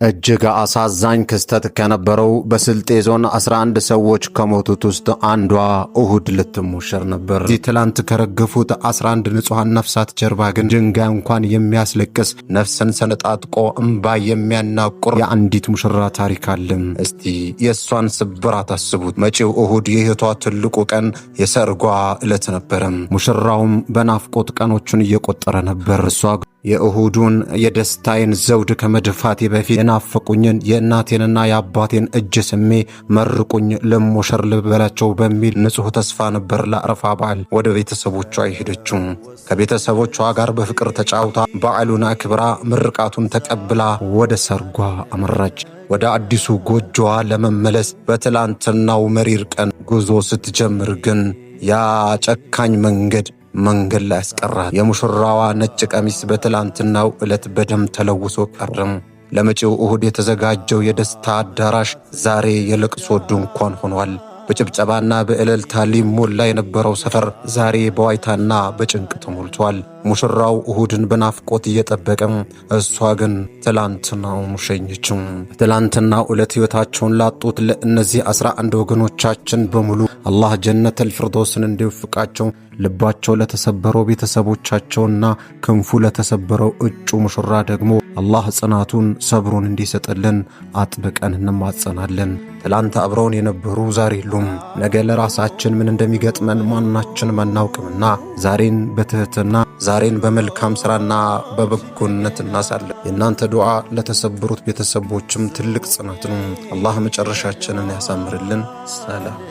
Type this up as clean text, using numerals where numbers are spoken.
እጅግ አሳዛኝ ክስተት ከነበረው በስልጤ ዞን 11 ሰዎች ከሞቱት ውስጥ አንዷ እሁድ ልትሞሸር ነበር። እዚህ ትላንት ከረገፉት 11 ንጹሃን ነፍሳት ጀርባ ግን ድንጋይ እንኳን የሚያስለቅስ ነፍስን ሰነጣጥቆ እምባ የሚያናቁር የአንዲት ሙሽራ ታሪክ አለ። እስቲ የእሷን ስብራት አስቡት። መጪው እሁድ የህይወቷ ትልቁ ቀን የሰርጓ ዕለት ነበር። ሙሽራውም በናፍቆት ቀኖቹን እየቆጠረ ነበር። እሷ የእሁዱን የደስታዬን ዘውድ ከመድፋቴ በፊት የናፈቁኝን የእናቴንና የአባቴን እጅ ስሜ መርቁኝ ለሞሸር ልበላቸው በሚል ንጹሕ ተስፋ ነበር ለአረፋ በዓል ወደ ቤተሰቦቿ የሄደችው። ከቤተሰቦቿ ጋር በፍቅር ተጫውታ በዓሉን አክብራ ምርቃቱን ተቀብላ ወደ ሰርጓ አመራች። ወደ አዲሱ ጎጆዋ ለመመለስ በትላንትናው መሪር ቀን ጉዞ ስትጀምር ግን ያ ጨካኝ መንገድ ላይ ያስቀራት። የሙሽራዋ ነጭ ቀሚስ በትላንትናው ዕለት በደም ተለውሶ ቀረም። ለመጪው እሁድ የተዘጋጀው የደስታ አዳራሽ ዛሬ የለቅሶ ድንኳን ሆኗል። በጭብጨባና በእልልታ ሊሞላ የነበረው ሰፈር ዛሬ በዋይታና በጭንቅ ተሞልቷል። ሙሽራው እሁድን በናፍቆት እየጠበቀም፣ እሷ ግን ትላንትናው ሸኘችው። ትላንትናው ዕለት ሕይወታቸውን ላጡት ለእነዚህ 11 ወገኖቻችን በሙሉ አላህ ጀነተል ፊርደውስን እንዲወፍቃቸው፣ ልባቸው ለተሰበረው ቤተሰቦቻቸውና ክንፉ ለተሰበረው እጩ ሙሽራ ደግሞ አላህ ጽናቱን ሰብሩን እንዲሰጥልን አጥብቀን እንማጸናለን። ትላንት አብረውን የነበሩ ዛሬ የሉም። ነገ ለራሳችን ምን እንደሚገጥመን ማናችንም አናውቅምና ዛሬን በትህትና ዛሬን በመልካም ሥራና በበጎነት እናሳለን። የእናንተ ዱዓ ለተሰበሩት ቤተሰቦችም ትልቅ ጽናት ነው። አላህ መጨረሻችንን ያሳምርልን። ሰላም